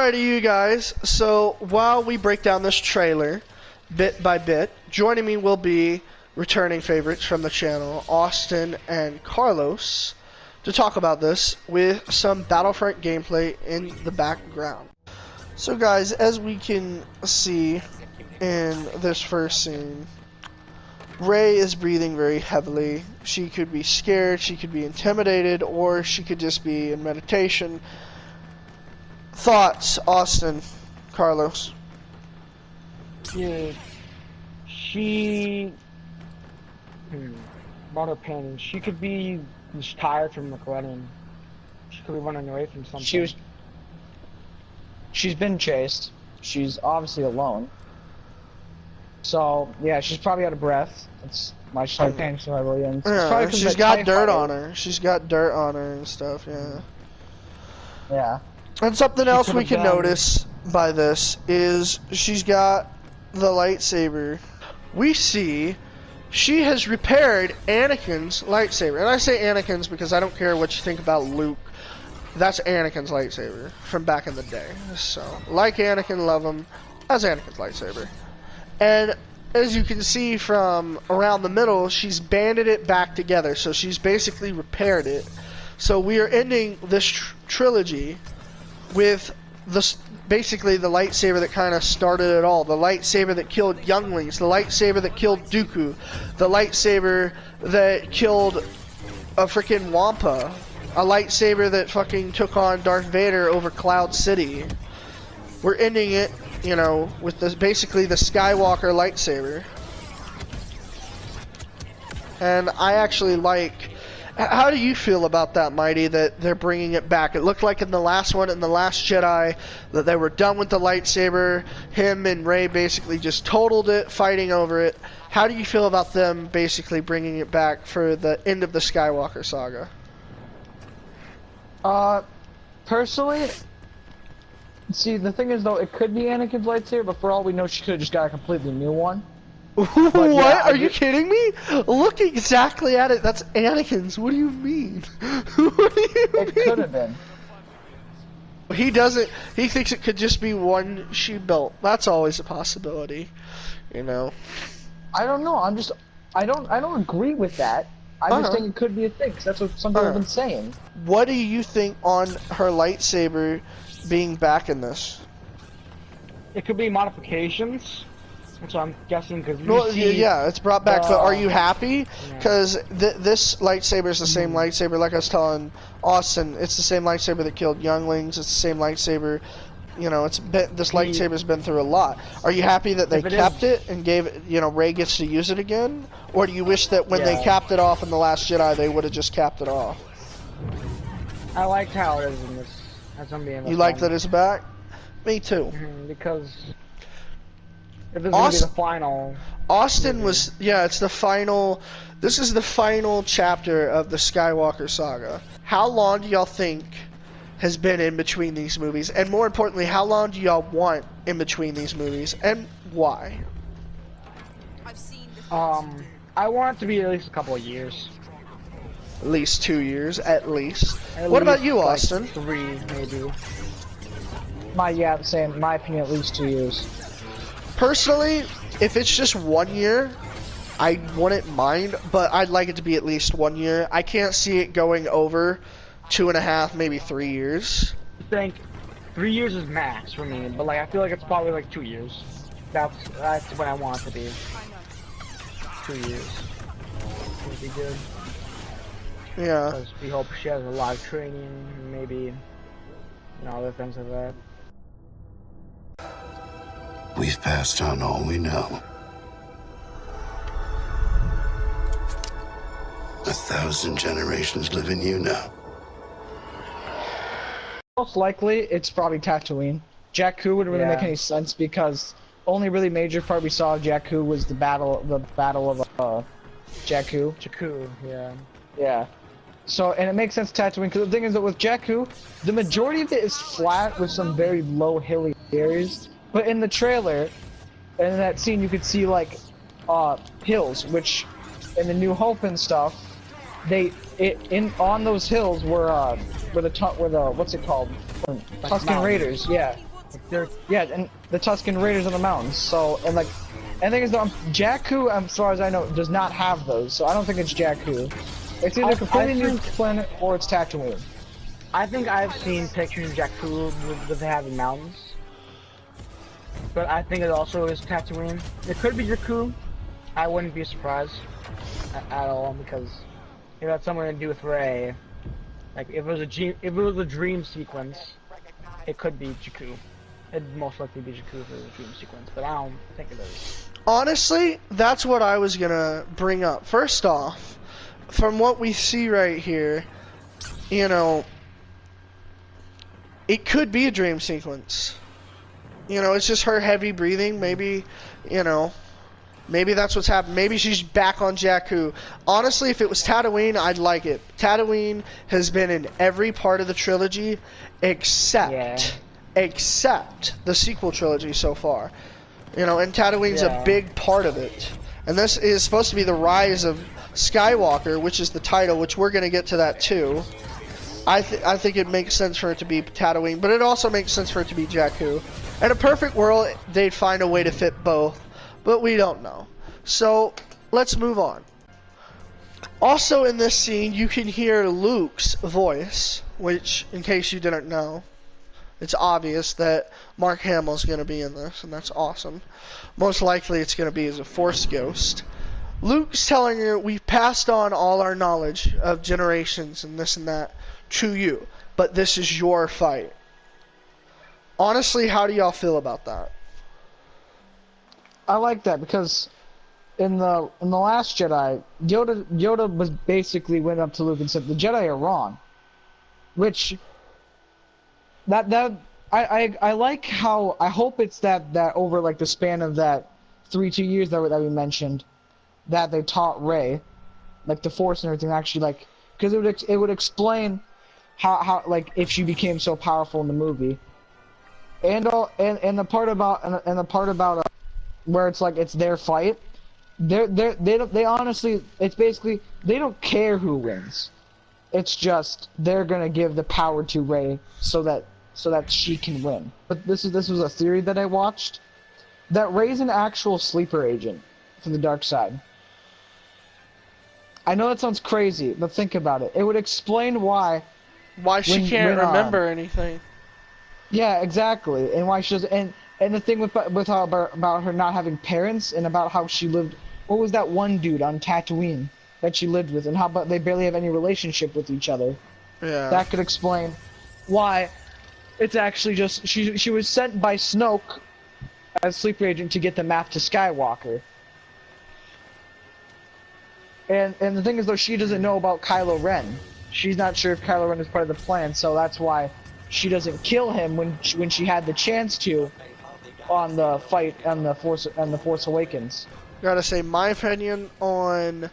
Alrighty, you guys. So while we break down this trailer bit by bit, joining me will be returning favorites from the channel, Austin and Carlos, to talk about this with some Battlefront gameplay in the background. So guys, as we can see in this first scene, Rey is breathing very heavily. She could be scared, she could be intimidated, or she could just be in meditation. Thoughts, Austin, Carlos? Yeah, she... About her pain. She could be just tired from McLennan. She could be running away from something. She's been chased. She's obviously alone. So, yeah, she's probably out of breath. That's why she's like panicking so heavily. And yeah, she's got dirt on her. She's got dirt on her and stuff, yeah. Yeah. And something else we can notice by this is she's got the lightsaber. We see she has repaired Anakin's lightsaber. And I say Anakin's because I don't care what you think about Luke. That's Anakin's lightsaber from back in the day. So, like Anakin, love him. That's Anakin's lightsaber. And as you can see from around the middle, she's banded it back together. So she's basically repaired it. So we are ending this trilogy with basically the lightsaber that kind of started it all. The lightsaber that killed younglings. The lightsaber that killed Dooku. The lightsaber that killed a freaking Wampa. A lightsaber that fucking took on Darth Vader over Cloud City. We're ending it, you know, with basically the Skywalker lightsaber. And I actually like... How do you feel about that, Mighty, that they're bringing it back? It looked like in the last one, in The Last Jedi, that they were done with the lightsaber. Him and Rey basically just totaled it, fighting over it. How do you feel about them basically bringing it back for the end of the Skywalker saga? Personally, see, the thing is, though, it could be Anakin's lightsaber, but for all we know, she could have just got a completely new one. What? Yeah, are you kidding me? Look exactly at it. That's Anakin's. What do you mean? What do you mean? It could have been. He doesn't. He thinks it could just be one she built. That's always a possibility, you know. I don't know. I don't agree with that. I just think it could be a thing, 'cause that's what some people have been saying. What do you think on her lightsaber being back in this? It could be modifications. That's what I'm guessing, because yeah, it's brought back. But are you happy? Because this lightsaber is the same lightsaber. Like I was telling Austin, it's the same lightsaber that killed younglings. It's the same lightsaber. You know, this lightsaber's been through a lot. Are you happy that they kept it and gave it? You know, Rey gets to use it again, or do you wish that when they capped it off in The Last Jedi, they would have just capped it off? I liked how it is in this. That's gonna be in this. You like that it's back? Me too. Because if this is gonna be the final. Austin was, yeah, it's the final. This is the final chapter of the Skywalker saga. How long do y'all think has been in between these movies, and more importantly, how long do y'all want in between these movies, and why? I want it to be at least a couple of years. At least 2 years, at least. What about you, Austin? Like 3, maybe. In my opinion, at least 2 years. Personally, if it's just 1 year, I wouldn't mind, but I'd like it to be at least 1 year. I can't see it going over 2.5, maybe 3 years. I think 3 years is max for me, but like I feel like it's probably like 2 years. That's what I want it to be. 2 years would be good. Yeah. Because we hope she has a lot of training, maybe, you know, other things like that. We've passed on all we know. 1,000 generations live in you now. Most likely, it's probably Tatooine. Jakku wouldn't really make any sense because only really major part we saw of Jakku was the battle of Jakku. Jakku, yeah. Yeah. So, and it makes sense Tatooine because the thing is that with Jakku, the majority of it is flat with some very low hilly areas. But in the trailer, and in that scene, you could see like hills, which in the New Hope and stuff, on those hills were what's it called? Tusken Raiders, yeah. They're Yeah, and the Tusken Raiders on the mountains. So, and like, and the thing is, though, Jakku, as far as I know, does not have those. So I don't think it's Jakku. It's either a completely new planet or it's Tatooine. I think I've seen pictures of Jakku with having mountains. But I think it also is Tatooine. It could be Jakku. I wouldn't be surprised at all because it had something to do with Rey. Like if it was a dream sequence, it could be Jakku. It'd most likely be Jakku for the dream sequence, but I don't think it is. Honestly, that's what I was gonna bring up. First off, from what we see right here, you know, it could be a dream sequence. You know, it's just her heavy breathing. Maybe, you know, maybe that's what's happened. Maybe she's back on Jakku. Honestly, if it was Tatooine, I'd like it. Tatooine has been in every part of the trilogy except the sequel trilogy so far. You know, and Tatooine's a big part of it. And this is supposed to be the Rise of Skywalker, which is the title, which we're going to get to that too. I think it makes sense for it to be Tatooine, but it also makes sense for it to be Jakku. In a perfect world, they'd find a way to fit both, but we don't know. So, let's move on. Also in this scene, you can hear Luke's voice, which, in case you didn't know, it's obvious that Mark Hamill's going to be in this, and that's awesome. Most likely it's going to be as a Force ghost. Luke's telling her, we've passed on all our knowledge of generations and this and that to you, but this is your fight. Honestly, how do y'all feel about that? I like that because in the Last Jedi, Yoda was basically went up to Luke and said the Jedi are wrong, which I like how I hope it's that over like the span of that 2 years that we mentioned that they taught Rey like the Force and everything actually like because it would explain how like if she became so powerful in the movie. And the part about where it's like it's their fight, they honestly it's basically they don't care who wins. It's just they're gonna give the power to Rey so that she can win. But this was a theory that I watched that Rey's an actual sleeper agent for the dark side. I know that sounds crazy, but think about it. It would explain why she can't remember anything. Yeah, exactly, and why she doesn't. And the thing with how about her not having parents, and about how she lived. What was that one dude on Tatooine that she lived with, and how about they barely have any relationship with each other? Yeah. That could explain why it's actually just she was sent by Snoke as sleeper agent to get the map to Skywalker. And the thing is though, she doesn't know about Kylo Ren. She's not sure if Kylo Ren is part of the plan, so that's why she doesn't kill him when she had the chance to on the fight on the Force Awakens. Gotta say, my opinion on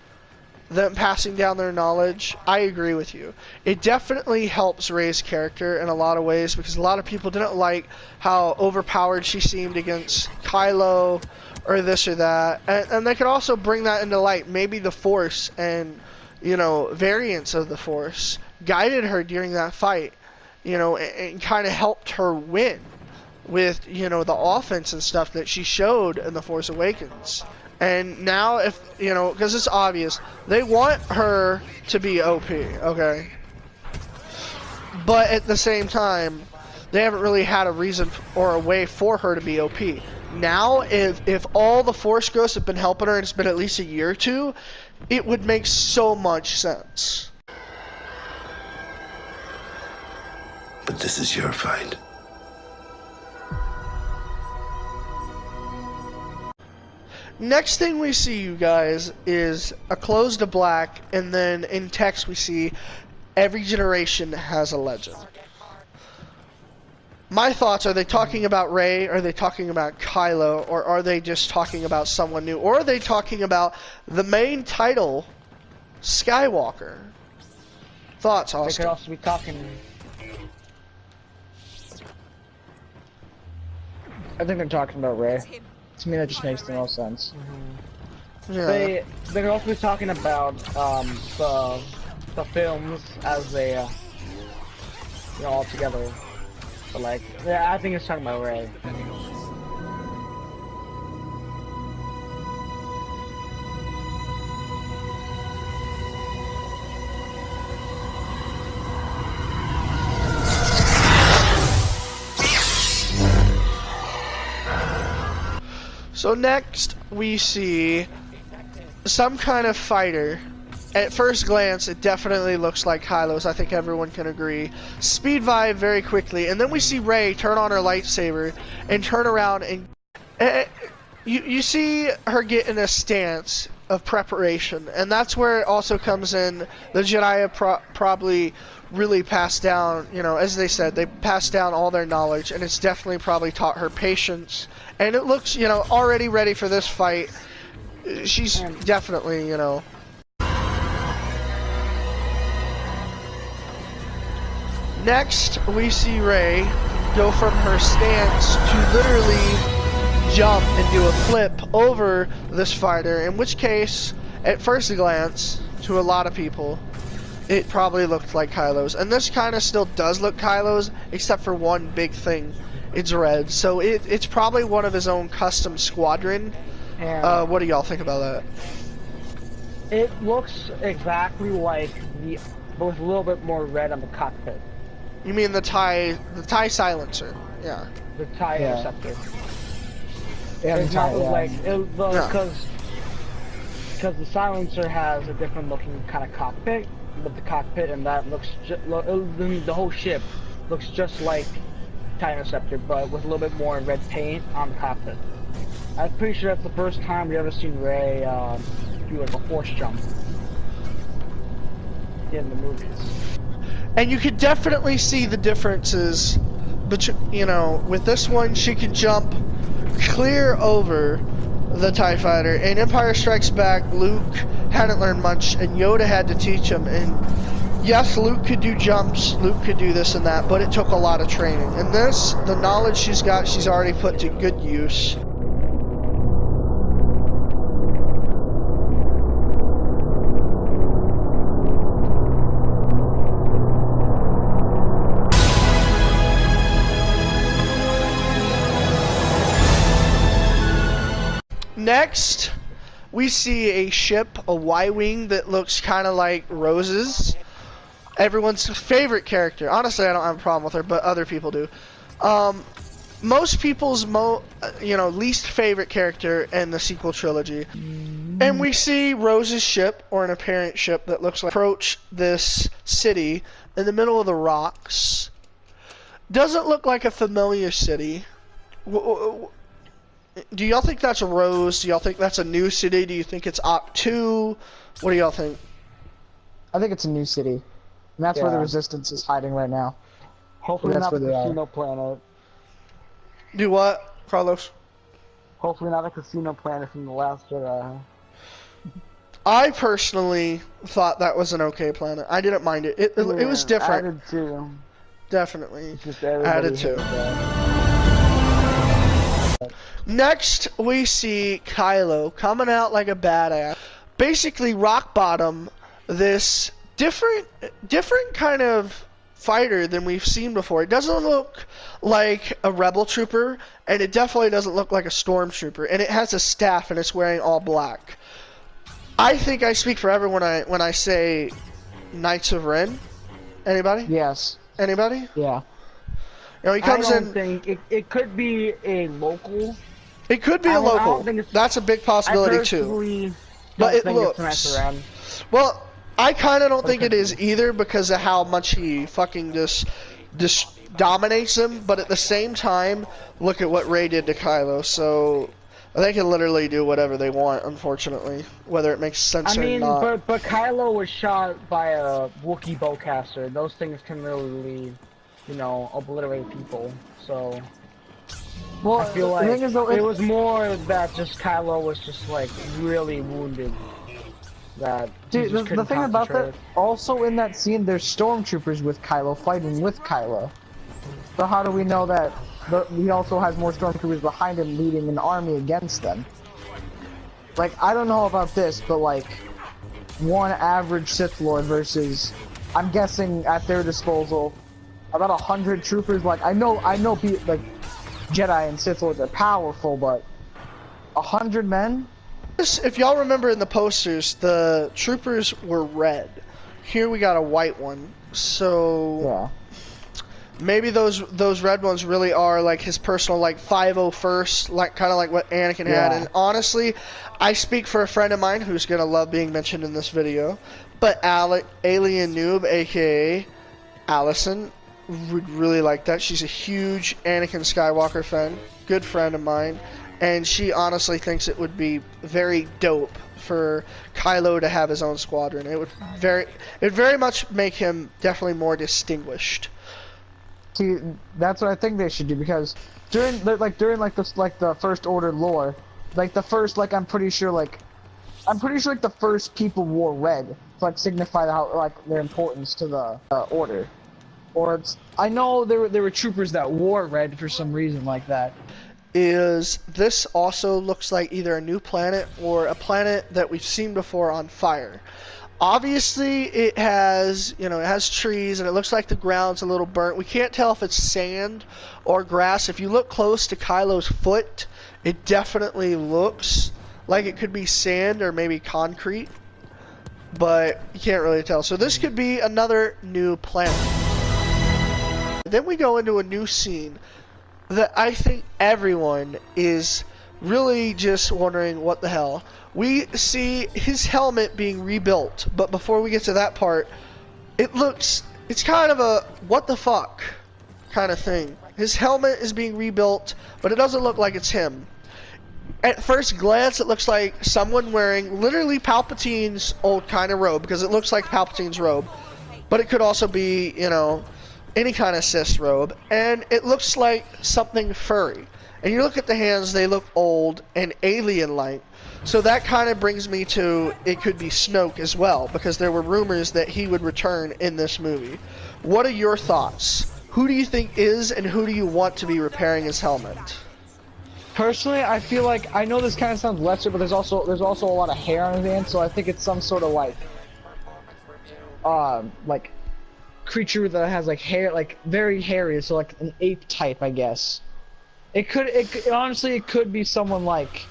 them passing down their knowledge, I agree with you. It definitely helps Rey's character in a lot of ways because a lot of people didn't like how overpowered she seemed against Kylo or this or that, and they could also bring that into light. Maybe the Force and variants of the Force guided her during that fight. And kind of helped her win with, the offense and stuff that she showed in The Force Awakens. And now because it's obvious, they want her to be OP, okay? But at the same time, they haven't really had a reason or a way for her to be OP. Now, if all the Force ghosts have been helping her and it's been at least a year or two, it would make so much sense. But this is your fight. Next thing we see, you guys, is a close to black, and then in text we see every generation has a legend. My thoughts, are they talking about Rey, are they talking about Kylo, or are they just talking about someone new? Or are they talking about the main title, Skywalker? Thoughts, Austin? They could also be talking... I think they're talking about Rey. To me, that just makes the most sense. Mm-hmm. Yeah. They could also be talking about the films as they all together. But like, yeah, I think it's talking about Rey. So next we see some kind of fighter. At first glance, it definitely looks like Kylo's. I think everyone can agree. Speed vibe very quickly, and then we see Rey turn on her lightsaber and turn around, and you see her get in a stance of preparation, and that's where it also comes in. The Jedi have probably really passed down, you know, as they said, they passed down all their knowledge, and it's definitely probably taught her patience. And it looks, you know, already ready for this fight. She's definitely, you know. Next, we see Rey go from her stance to literally jump and do a flip over this fighter, in which case, at first glance, to a lot of people, it probably looked like Kylo's. And this kind of still does look Kylo's, except for one big thing. It's red. So it's probably one of his own custom squadron. And What do y'all think about that? it looks exactly like but with a little bit more red on the cockpit. You mean the TIE silencer? Yeah. The TIE interceptor. Yeah, It's not like Yeah. because the silencer has a different looking kind of cockpit, but the cockpit and that looks the whole ship looks just like TIE interceptor, but with a little bit more red paint on the cockpit. I'm pretty sure that's the first time we ever seen Rey do like a force jump in the movies. And you could definitely see the differences, but you know, with this one, she could jump clear over the TIE fighter. In Empire Strikes Back, Luke hadn't learned much, and Yoda had to teach him. And yes, Luke could do jumps, Luke could do this and that, but it took a lot of training. And this, the knowledge she's got, she's already put to good use. Next, we see a ship, a Y-Wing that looks kind of like Rose's. Everyone's favorite character. Honestly, I don't have a problem with her, but other people do. Most people's least favorite character in the sequel trilogy. And we see Rose's ship, or an apparent ship that looks like, approach this city in the middle of the rocks. Doesn't look like a familiar city. Do y'all think that's a Rose? Do y'all think that's a new city? Do you think it's Octu? What do y'all think? I think it's a new city. And that's where the Resistance is hiding right now. Hopefully That's not where the they are. casino planet. Do what, Carlos? Hopefully not a casino planet from the Last Jedi. I personally thought that was an okay planet. I didn't mind it. It was different. I did too. Definitely. It's just everybody Added to. hates that. Next, we see Kylo coming out like a badass. Basically, rock bottom this different kind of fighter than we've seen before. It doesn't look like a rebel trooper, and it definitely doesn't look like a stormtrooper. And it has a staff, and it's wearing all black. I think I speak for everyone when I say Knights of Ren. Anybody? Yes. Anybody? Yeah. You know, he comes I don't in. think it could be a local. It could be a I don't local. think it's- That's a big possibility too. personally But don't it think it's looks. Knights of Ren. Well, I kind of don't think it is either because of how much he fucking just dominates him. But at the same time, look at what Rey did to Kylo. So they can literally do whatever they want, unfortunately, whether it makes sense I mean, or not. but Kylo was shot by a Wookiee bowcaster. Those things can really, obliterate people. So Well, I feel the like thing is, though, it was more that just Kylo was just like really wounded. That he dude, just the couldn't thing about that, concentrate. also in that scene, there's stormtroopers with Kylo fighting with Kylo. So how do we know that he also has more stormtroopers behind him leading an army against them? Like, I don't know about this, but like, one average Sith Lord versus, I'm guessing at their disposal, about 100 troopers. Like I know, like Jedi and Sith Lords are powerful, but 100 men. If y'all remember in the posters, the troopers were red. Here we got a white one. So Yeah. maybe those red ones really are like his personal like 501st, like kind of like what Anakin had. And honestly, I speak for a friend of mine who's gonna love being mentioned in this video, but Alien Noob, aka Allison, would really like that. She's a huge Anakin Skywalker fan, good friend of mine, and she honestly thinks it would be very dope for Kylo to have his own squadron. It would very much make him definitely more distinguished. See, that's what I think they should do, because during the First Order lore, like the first, like I'm pretty sure like the first people wore red to like signify how like their importance to the Order. Or I know there were troopers that wore red for some reason like that. This also looks like either a new planet or a planet that we've seen before on fire. Obviously, it has trees, and it looks like the ground's a little burnt. We can't tell if it's sand or grass. If you look close to Kylo's foot, it definitely looks like it could be sand or maybe concrete, but you can't really tell. So this could be another new planet. Then we go into a new scene that I think everyone is really just wondering what the hell. We see his helmet being rebuilt, but before we get to that part, it's kind of a what the fuck kind of thing. His helmet is being rebuilt, but it doesn't look like it's him. At first glance, it looks like someone wearing literally Palpatine's old kind of robe, because it looks like Palpatine's robe, but it could also be, any kind of Sith robe, and it looks like something furry. And you look at the hands, they look old and alien-like. So that kind of brings me to it could be Snoke as well, because there were rumors that he would return in this movie. What are your thoughts? Who do you think is, and who do you want to be repairing his helmet? Personally, I feel like, I know this kind of sounds lesser, but there's also a lot of hair on his hand, so I think it's some sort of like creature that has like hair, like very hairy, so like an ape type, I guess. Honestly, it could be someone like,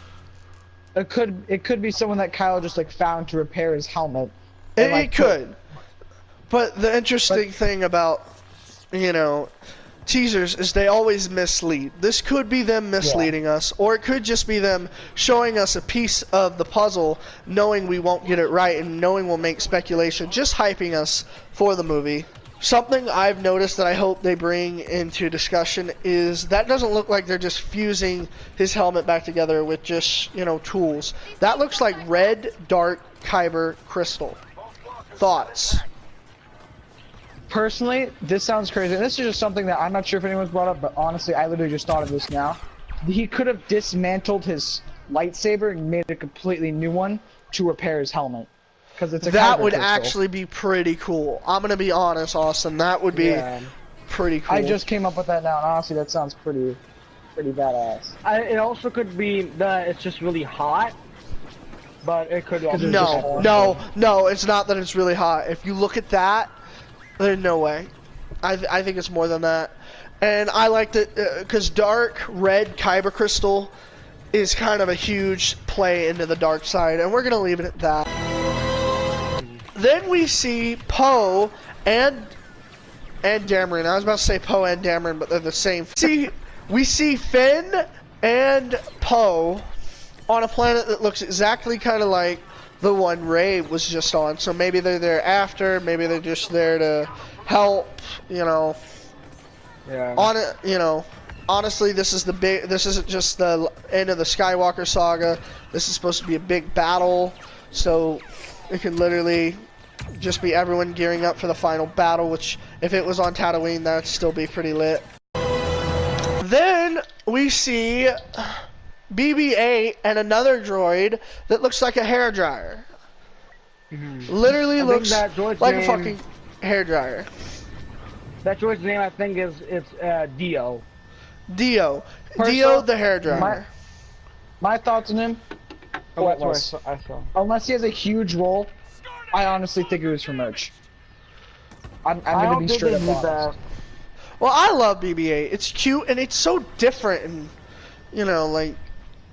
it could be someone that Kyle just like found to repair his helmet. It could. But the interesting thing about, teasers is they always mislead. This could be them misleading us, or it could just be them showing us a piece of the puzzle, knowing we won't get it right and knowing we'll make speculation, just hyping us for the movie. Something I've noticed that I hope they bring into discussion is that doesn't look like they're just fusing his helmet back together with just, tools. That looks like red, dark kyber crystal. Thoughts? Personally, this sounds crazy. This is just something that I'm not sure if anyone's brought up, but honestly, I literally just thought of this now. He could have dismantled his lightsaber and made a completely new one to repair his helmet. Because it's that would actually be pretty cool. I'm gonna be honest, Austin. That would be pretty cool. I just came up with that now, and honestly, that sounds pretty badass. It also could be that it's just really hot, but it could also no, it's not that it's really hot. If you look at that, there's no way. I think it's more than that. And I like that because dark red kyber crystal is kind of a huge play into the dark side, and we're gonna leave it at that. Then we see Poe and Dameron. I was about to say Poe and Dameron, but they're the same. We see Finn and Poe on a planet that looks exactly kind of like the one Rey was just on. So maybe they're there after. Maybe they're just there to help. Yeah. On it. Honestly, this isn't just the end of the Skywalker saga. This is supposed to be a big battle. So it could literally just be everyone gearing up for the final battle, which if it was on Tatooine, that would still be pretty lit. Then we see BB-8 and another droid that looks like a hairdryer. Literally looks like a fucking hairdryer. That droid's name, I think, is Dio. Dio the hairdryer. My thoughts on him? Unless I saw. Unless he has a huge role, I honestly think it was for merch. I'm gonna be straight up honest. Well, I love BB-8. It's cute and it's so different, and you know, like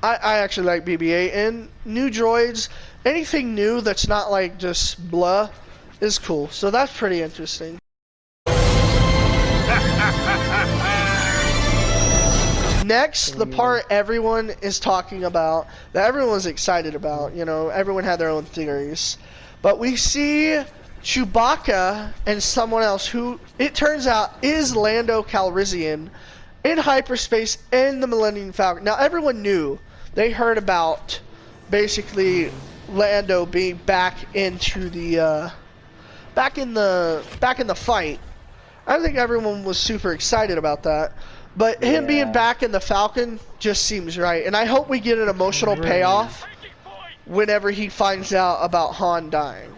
I actually like BB-8 and new droids. Anything new that's not like just blah is cool. So that's pretty interesting. Next, the part everyone is talking about, that everyone's excited about, you know, everyone had their own theories. But we see Chewbacca and someone else who, it turns out, is Lando Calrissian in hyperspace in the Millennium Falcon. Now, everyone knew. They heard about, basically, Lando being back into the, back in the fight. I think everyone was super excited about that. But him being back in the Falcon just seems right. And I hope we get an emotional payoff whenever he finds out about Han dying.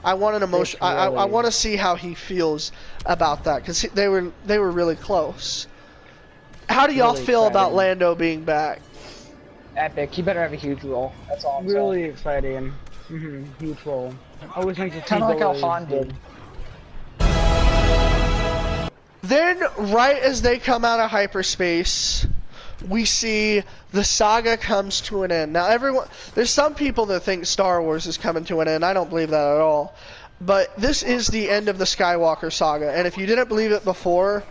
I want an emotion. I want to see how he feels about that, because they were really close. How do y'all feel about Lando being back? Epic. He better have a huge role. That's all. Really exciting. Huge role. Always makes it kind of like how Han did. Then, right as they come out of hyperspace, we see the saga comes to an end. Now, there's some people that think Star Wars is coming to an end. I don't believe that at all. But this is the end of the Skywalker saga. And if you didn't believe it before,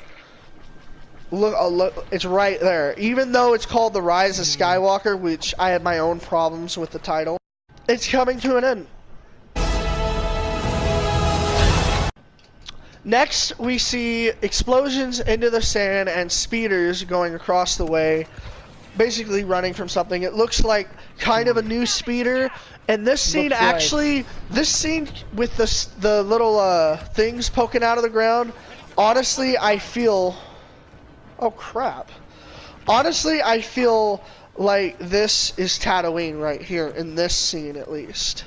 look, it's right there. Even though it's called the Rise of Skywalker, which I had my own problems with the title, it's coming to an end. Next, we see explosions into the sand and speeders going across the way, basically running from something. It looks like kind of a new speeder, and this scene this scene with the little things poking out of the ground, honestly, I feel, oh crap. Honestly, I feel like this is Tatooine right here, in this scene at least.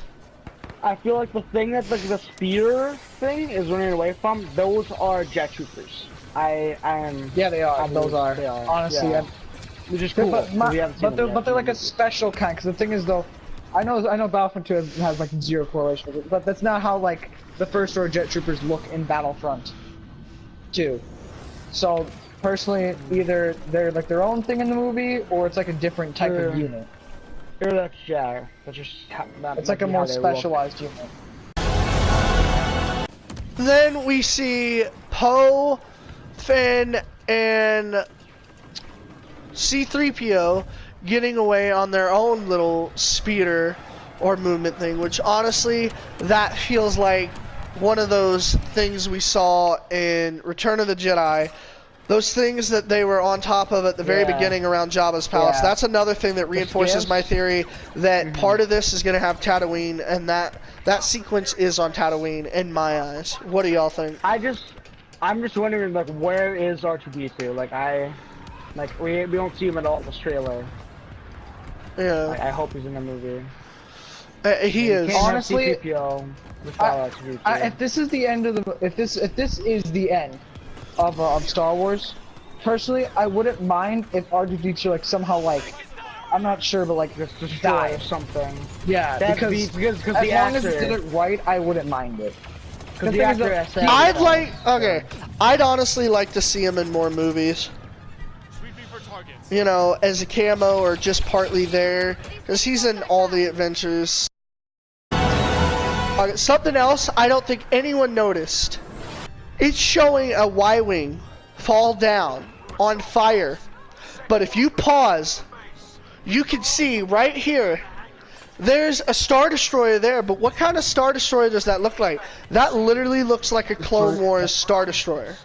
I feel like the thing that the speeder thing is running away from, those are jet troopers. I am. Yeah, they are. They are. Honestly, yeah. Which is cool. But they're like a special kind. Because the thing is, though, I know Battlefront 2 has like zero correlation with it, but that's not how like the first order jet troopers look in Battlefront 2. So personally, either they're like their own thing in the movie, or it's like a different type of unit. That's just it's like a more specialized unit. Then we see Poe, Finn, and C-3PO getting away on their own little speeder or movement thing, which honestly, that feels like one of those things we saw in Return of the Jedi. Those things that they were on top of at the very beginning around Jabba's palace. That's another thing that reinforces my theory that part of this is going to have Tatooine, and that sequence is on Tatooine in my eyes. What do y'all think? I'm just wondering, like, where is R2-D2? Like, we don't see him at all in this trailer. Yeah. Like, I hope he's in the movie. He is. Honestly, if this is the end of the, if this is the end of Star Wars, personally, I wouldn't mind if R2-D2 like somehow like, I'm not sure, but like just destroy die or something. Yeah, because as the long as it did it right, I wouldn't mind it. Because the actor I'd honestly like to see him in more movies. You know, as a camo or just partly there, because he's in all the adventures. Something else I don't think anyone noticed. It's showing a Y-Wing fall down on fire. But if you pause, you can see right here, there's a Star Destroyer there, but what kind of Star Destroyer does that look like? That literally looks like a Clone Wars Star Destroyer.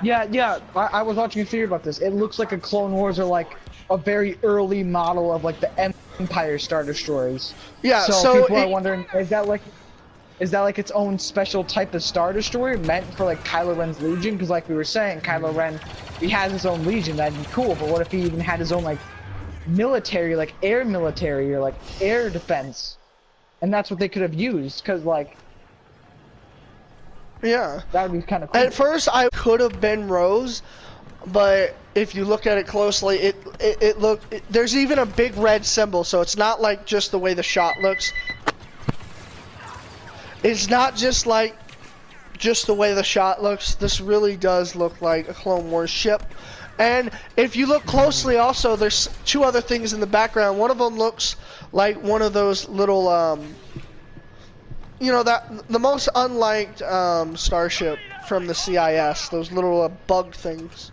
Yeah, I was watching a theory about this. It looks like a Clone Wars or like a very early model of like the Empire Star Destroyers. Yeah, so people are wondering, is that like its own special type of Star Destroyer meant for like Kylo Ren's Legion? Because like we were saying, Kylo Ren, he has his own Legion, that'd be cool, but what if he even had his own like military, like air military or like air defense? And that's what they could have used, because like, yeah, that would be kind of cool. At first I could have been Rose, but if you look at it closely, it there's even a big red symbol, so it's not like just the way the shot looks. It's not just like just the way the shot looks, this really does look like a Clone Wars ship. And if you look closely also, there's two other things in the background. One of them looks like one of those little, you know, that the most unliked starship from the CIS, those little bug things.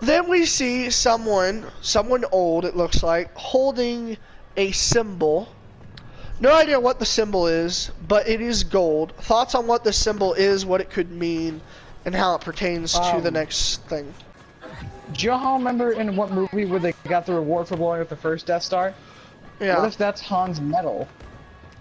Then we see someone old, it looks like, holding a symbol. No idea what the symbol is, but it is gold. Thoughts on what the symbol is, what it could mean, and how it pertains to the next thing. Do you all remember in what movie where they got the reward for blowing up the first Death Star? Yeah. What if that's Han's medal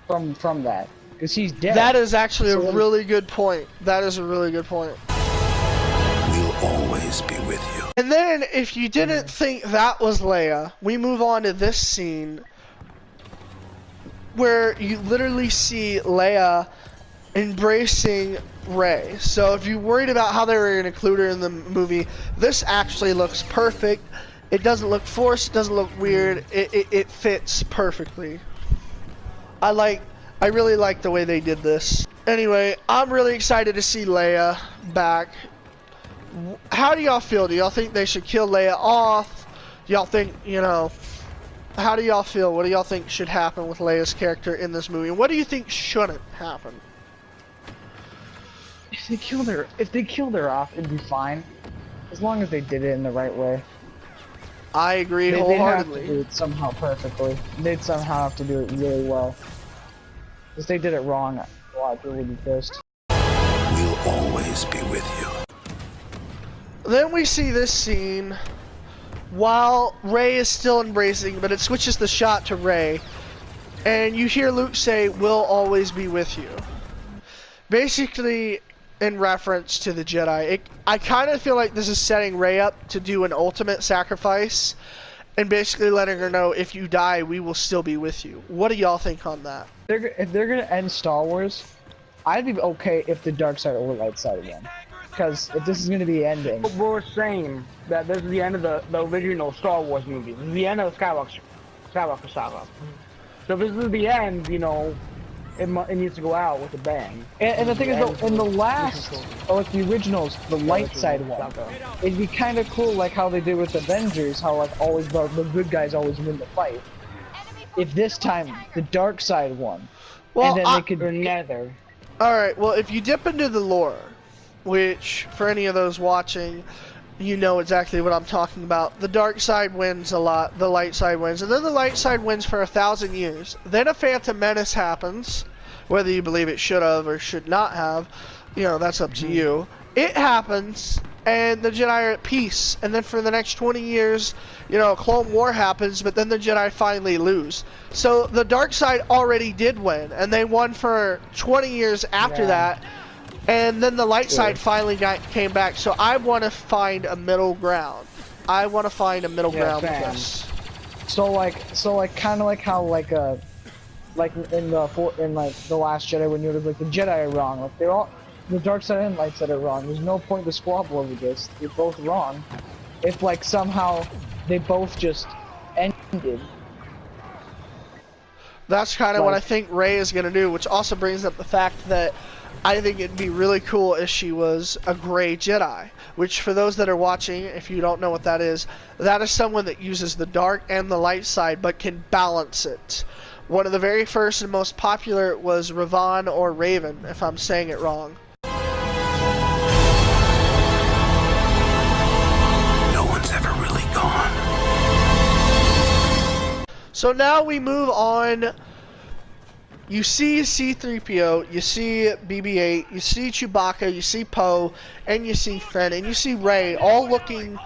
from that? Because he's dead. That is actually a really good point. That is a really good point. We'll always be with you. And then, if you didn't think that was Leia, we move on to this scene where you literally see Leia embracing Rey. So if you're worried about how they were going to include her in the movie, this actually looks perfect. It doesn't look forced, it doesn't look weird, it fits perfectly. I really like the way they did this. Anyway, I'm really excited to see Leia back. How do y'all feel? Do y'all think they should kill Leia off? Do y'all think, you know, how do y'all feel? What do y'all think should happen with Leia's character in this movie? And what do you think shouldn't happen? If they killed her off, it'd be fine. As long as they did it in the right way. I agree They'd wholeheartedly. have to do it somehow perfectly. They'd somehow have to do it really well. If they did it wrong, a lot of people would be pissed. We'll always be with you. Then we see this scene while Rey is still embracing, but it switches the shot to Rey, and you hear Luke say, "We'll always be with you." Basically, in reference to the Jedi. I kind of feel like this is setting Rey up to do an ultimate sacrifice, and basically letting her know, if you die, we will still be with you. What do y'all think on that? If they're gonna end Star Wars, I'd be okay if the dark side or light side again. Because if this is gonna be ending, But we're saying that this is the end of the original Star Wars movie. This is the end of the Skywalker saga. So if this is the end, you know, it needs to go out with a bang. and the thing is, though, in the last, or like the originals, the light side one, it'd be kind of cool, like how they did with Avengers, how like always the good guys always win the fight. If this time the dark side won, Well, and then they could Nether. Alright, well, if you dip into the lore, which, for any of those watching, you know exactly what I'm talking about. The dark side wins a lot, the light side wins, and then the light side wins for 1,000 years. Then a Phantom Menace happens, whether you believe it should have or should not have, you know, that's up to you. It happens, and the Jedi are at peace, and then for the next 20 years, you know, Clone War happens, but then the Jedi finally lose. So the dark side already did win, and they won for 20 years after that. And then the light side finally came back, so I want to find a middle ground. I want to find a middle ground with this. So kind of like how like in the Last Jedi, when you were like the Jedi are wrong, like they're all the dark side and light side are wrong. There's no point to squabble over this. You're both wrong. If like somehow they both just ended. That's kind of what I think Rey is gonna do, which also brings up the fact that I think it'd be really cool if she was a gray Jedi, which for those that are watching, if you don't know what that is someone that uses the dark and the light side but can balance it. One of the very first and most popular was Ravan or Raven, if I'm saying it wrong. No one's ever really gone. So now we move on. You see C-3PO, you see BB-8, you see Chewbacca, you see Poe, and you see Finn, and you see Rey, all looking,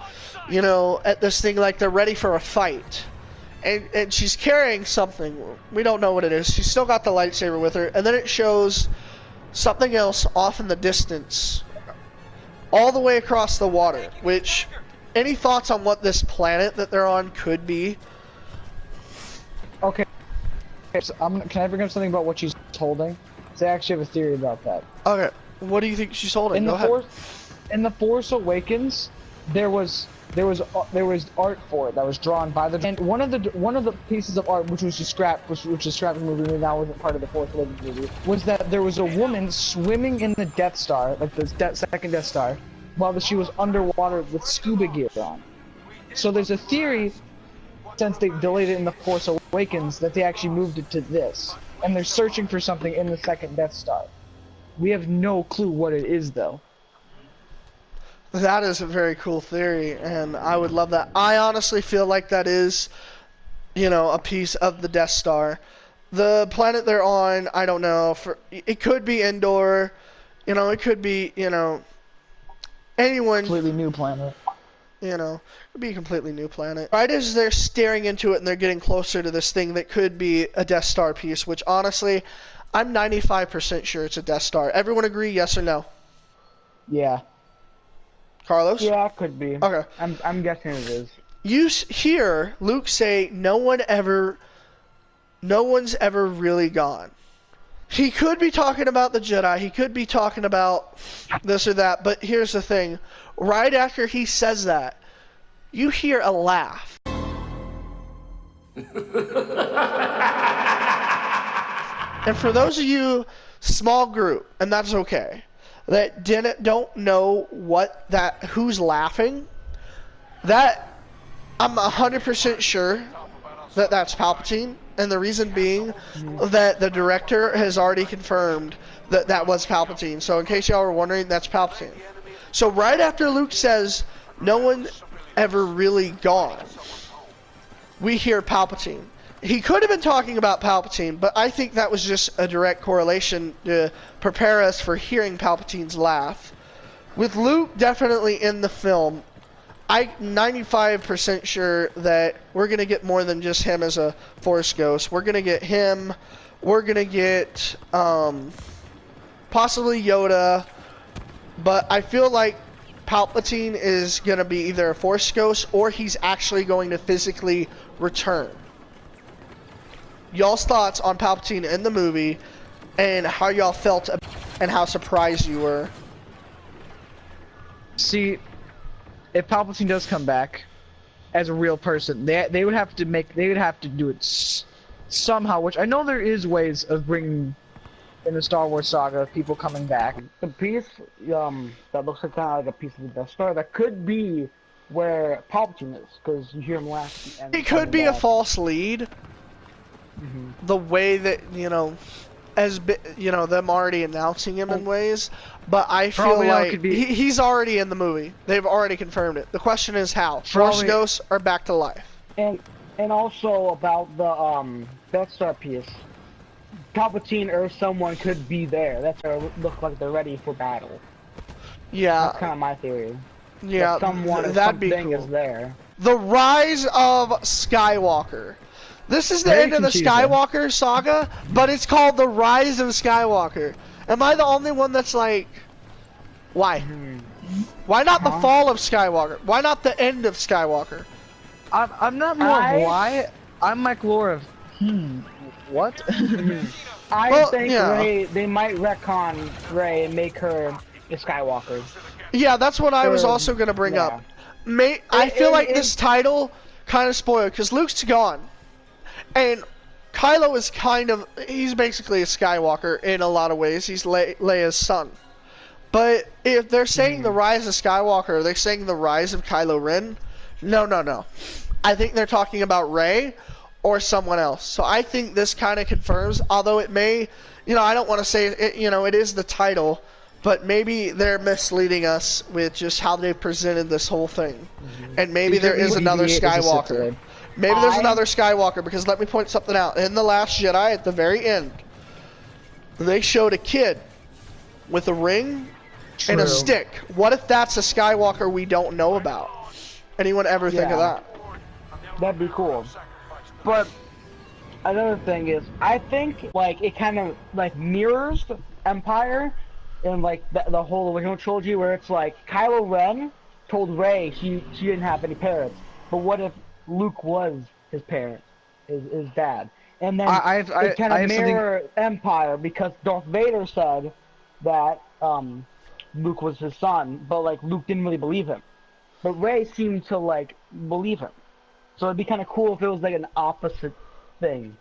you know, at this thing like they're ready for a fight. And she's carrying something. We don't know what it is. She's still got the lightsaber with her, and then it shows something else off in the distance, all the way across the water, which, any thoughts on what this planet that they're on could be? Okay. So can I bring up something about what she's holding? So I actually have a theory about that. Okay, what do you think she's holding? In the Force Awakens, there was there was art for it that was drawn by the, and one of the pieces of art which was scrapped in the movie and now wasn't part of the fourth movie, was that there was a woman swimming in the Death Star, like the second Death Star, while she was underwater with scuba gear on. So there's a theory, since they delayed it in The Force Awakens, that they actually moved it to this, and they're searching for something in the second Death Star. We have no clue what it is though. That is a very cool theory, and I would love that. I honestly feel like that is, a piece of the Death Star. The planet they're on, I don't know. It could be Endor, it could be, anyone. Completely new planet. It could be a completely new planet. Right as they're staring into it and they're getting closer to this thing that could be a Death Star piece, which honestly, I'm 95% sure it's a Death Star. Everyone agree, yes or no? Yeah. Carlos? Yeah, it could be. Okay. I'm guessing it is. You hear Luke say, no one's ever really gone. He could be talking about the Jedi. He could be talking about this or that. But here's the thing. Right after he says that, you hear a laugh. And for those of you, small group, and that's okay, that don't know who's laughing, that I'm 100% sure that that's Palpatine, and the reason being that the director has already confirmed that that was Palpatine. So in case y'all were wondering, that's Palpatine. So right after Luke says, no one ever really gone, we hear Palpatine. He could have been talking about Palpatine, but I think that was just a direct correlation to prepare us for hearing Palpatine's laugh. With Luke definitely in the film, I'm 95% sure that we're going to get more than just him as a Force ghost. We're going to get him, we're going to get possibly Yoda, but I feel like Palpatine is going to be either a Force ghost or he's actually going to physically return. Y'all's thoughts on Palpatine in the movie and how y'all felt and how surprised you were. See, if Palpatine does come back as a real person, they would have to do it somehow, which I know there is ways of bringing in the Star Wars saga of people coming back. The piece that looks like kind of like a piece of the Death Star, that could be where Palpatine is, because you hear him laugh. It could be a false lead. Mm-hmm. The way that, them already announcing him in ways, but I feel like he's already in the movie. They've already confirmed it. The question is how. Force ghosts are back to life. And also about the Death Star piece, Palpatine or someone could be there. That's where it look like they're ready for battle. Yeah. That's kind of my theory. Yeah, that someone or that'd be something cool. is there. The Rise of Skywalker. This is the end of the Skywalker saga, but it's called the Rise of Skywalker. Am I the only one that's like, why? Why not the fall of Skywalker? Why not the end of Skywalker? I'm not more of why. I'm Mike Lore of, what? I think they might retcon Rey and make her a Skywalker. Yeah, that's what I was also going to bring up. I feel like this title kind of spoiled, because Luke's gone. And Kylo is he's basically a Skywalker in a lot of ways. He's Leia's son. But if they're saying the Rise of Skywalker, are they saying the Rise of Kylo Ren? No. I think they're talking about Rey or someone else. So I think this kind of confirms, although it may, I don't want to say, it is the title, but maybe they're misleading us with just how they presented this whole thing. And maybe there is another Skywalker. Maybe there's another Skywalker, because let me point something out. In The Last Jedi, at the very end, they showed a kid with a ring and a stick. What if that's a Skywalker we don't know about? Anyone ever think of that? That'd be cool. But another thing is, I think it kind of mirrors Empire in the whole original trilogy, where it's like Kylo Ren told Rey she didn't have any parents. But what if Luke was his parent, his dad? And then it kind of mirror Empire, because Darth Vader said that Luke was his son, but Luke didn't really believe him. but Rey seemed to like believe him. So it'd be kind of cool if it was like an opposite thing.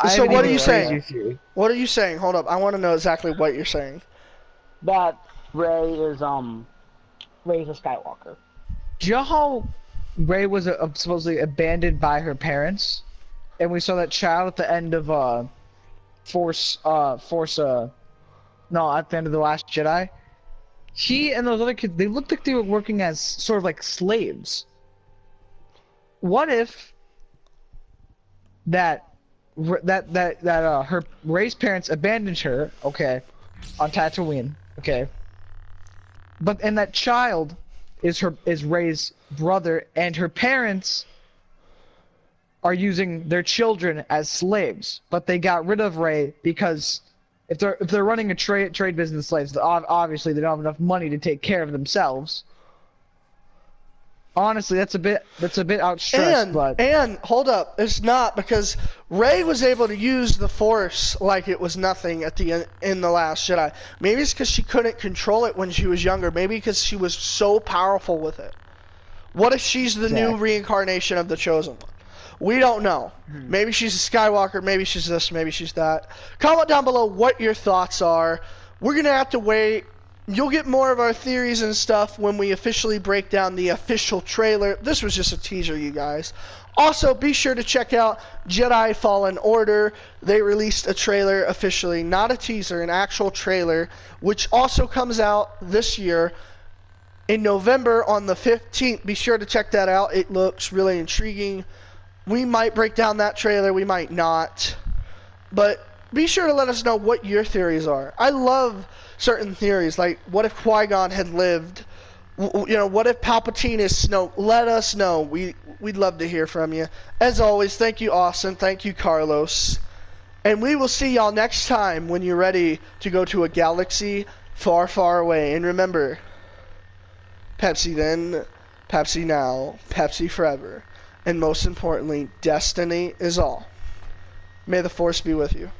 So what are you saying? Crazy theory. What are you saying? Hold up, I want to know exactly what you're saying. That Rey is Rise of Skywalker. Do you know how Rey was supposedly abandoned by her parents, and we saw that child at the end of at the end of The Last Jedi? He and those other kids, they looked like they were working as sort of like slaves. What if her Rey's parents abandoned her, okay, on Tatooine, okay, and that child is Rey's brother, and her parents are using their children as slaves, but they got rid of Rey because if they're running a trade business slaves, obviously they don't have enough money to take care of themselves. Honestly, that's a bit outstretched, and hold up, it's not, because Rey was able to use the Force like it was nothing at the end in The Last Jedi. Maybe it's because she couldn't control it when she was younger. Maybe because she was so powerful with it. What if she's the new reincarnation of the Chosen One? We don't know. Maybe she's a Skywalker. Maybe she's this. Maybe she's that. Comment down below what your thoughts are. We're gonna have to wait. You'll get more of our theories and stuff when we officially break down the official trailer. This was just a teaser, you guys. Also, be sure to check out Jedi Fallen Order. They released a trailer officially, not a teaser, an actual trailer, which also comes out this year in November on the 15th. Be sure to check that out. It looks really intriguing. We might break down that trailer, we might not. But be sure to let us know what your theories are. I love certain theories, like what if Qui-Gon had lived? You know, what if Palpatine is Snoke? Let us know. We'd love to hear from you. As always, thank you, Austin. Thank you, Carlos. And we will see y'all next time when you're ready to go to a galaxy far, far away. And remember, Pepsi then, Pepsi now, Pepsi forever. And most importantly, destiny is all. May the Force be with you.